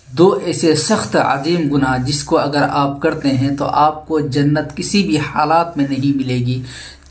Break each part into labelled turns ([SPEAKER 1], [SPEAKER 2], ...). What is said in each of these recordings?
[SPEAKER 1] दो ऐसे सख्त अजीम गुनाह जिसको अगर आप करते हैं तो आपको जन्नत किसी भी हालात में नहीं मिलेगी।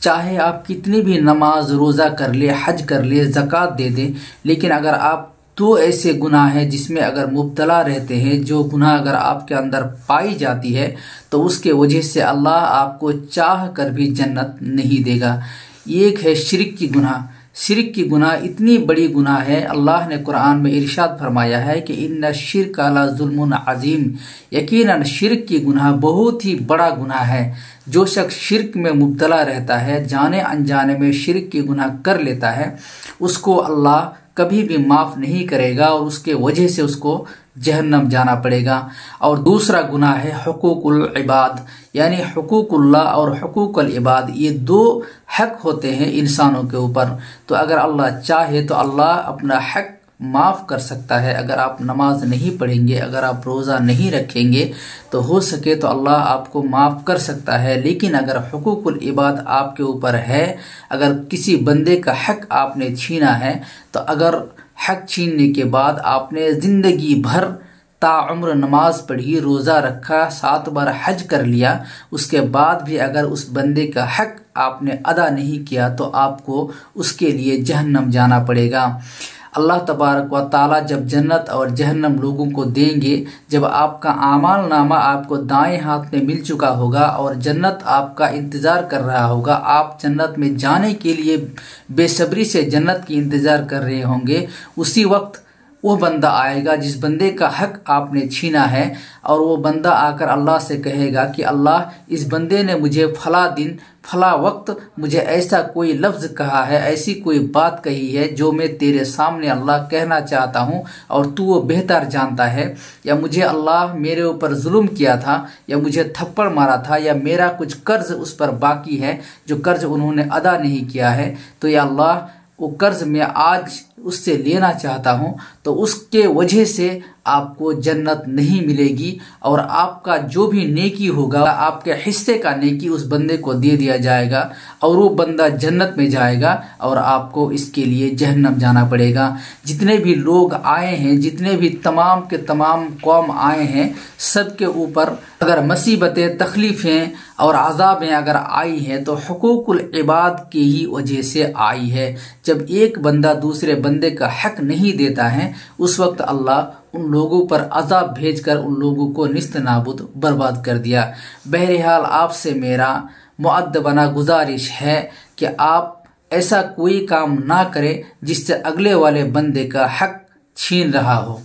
[SPEAKER 1] चाहे आप कितनी भी नमाज रोज़ा कर ले, हज कर ले, ज़कात दे दे, लेकिन अगर आप दो ऐसे गुनाह हैं जिसमें अगर मुब्तला रहते हैं, जो गुनाह अगर आपके अंदर पाई जाती है तो उसके वजह से अल्लाह आपको चाह कर भी जन्नत नहीं देगा। एक है शिर्क की गुनाह। शिर्क की गुनाह इतनी बड़ी गुनाह है, अल्लाह ने कुरान में इरशाद फरमाया है कि इन्ना शिर्क ला ज़ुल्मुन अज़ीम, यकीनन शिर्क की गुनाह बहुत ही बड़ा गुनाह है। जो शख्स शिर्क में मुब्तला रहता है, जाने अनजाने में शिर्क की गुनाह कर लेता है, उसको अल्लाह कभी भी माफ़ नहीं करेगा और उसके वजह से उसको जहन्नम जाना पड़ेगा। और दूसरा गुनाह है हुकूकुल इबाद, यानी हुकूकुल्लाह और हुकूकुल इबाद, ये दो हक होते हैं इंसानों के ऊपर। तो अगर अल्लाह चाहे तो अल्लाह अपना हक माफ़ कर सकता है। अगर आप नमाज नहीं पढ़ेंगे, अगर आप रोज़ा नहीं रखेंगे तो हो सके तो अल्लाह आपको माफ़ कर सकता है। लेकिन अगर हुकूकुल इबाद आपके ऊपर है, अगर किसी बंदे का हक आपने छीना है, तो अगर हक छीनने के बाद आपने ज़िंदगी भर ताउम्र नमाज पढ़ी, रोज़ा रखा, 7 बार हज कर लिया, उसके बाद भी अगर उस बंदे का हक आपने अदा नहीं किया तो आपको उसके लिए जहन्नम जाना पड़ेगा। अल्लाह तबारक व ताला जब जन्नत और जहन्नम लोगों को देंगे, जब आपका आमाल नामा आपको दाएं हाथ में मिल चुका होगा और जन्नत आपका इंतज़ार कर रहा होगा, आप जन्नत में जाने के लिए बेसब्री से जन्नत की इंतज़ार कर रहे होंगे, उसी वक्त वो बंदा आएगा जिस बंदे का हक आपने छीना है, और वो बंदा आकर अल्लाह से कहेगा कि अल्लाह, इस बंदे ने मुझे फला दिन फला वक्त मुझे ऐसा कोई लफ्ज़ कहा है, ऐसी कोई बात कही है जो मैं तेरे सामने अल्लाह कहना चाहता हूँ और तू वो बेहतर जानता है, या मुझे अल्लाह मेरे ऊपर जुल्म किया था, या मुझे थप्पड़ मारा था, या मेरा कुछ कर्ज उस पर बाकी है जो कर्ज उन्होंने अदा नहीं किया है, तो या अल्लाह वो कर्ज मैं आज उससे लेना चाहता हूँ, तो उसके वजह से आपको जन्नत नहीं मिलेगी और आपका जो भी नेकी होगा, आपके हिस्से का नेकी उस बंदे को दे दिया जाएगा और वो बंदा जन्नत में जाएगा और आपको इसके लिए जहन्नम जाना पड़ेगा। जितने भी लोग आए हैं, जितने भी तमाम के तमाम कौम आए हैं, सब के ऊपर अगर मुसीबतें, तकलीफ़ें और अज़ाबें अगर आई हैं तो हुकूकुल इबाद की ही वजह से आई है। जब एक बंदा दूसरे बंदे का हक नहीं देता है, उस वक्त अल्लाह उन लोगों पर अज़ाब भेजकर उन लोगों को निस्त नाबूद बर्बाद कर दिया। बहरहाल आपसे मेरा मुअद्दबना गुजारिश है कि आप ऐसा कोई काम ना करें जिससे अगले वाले बंदे का हक छीन रहा हो।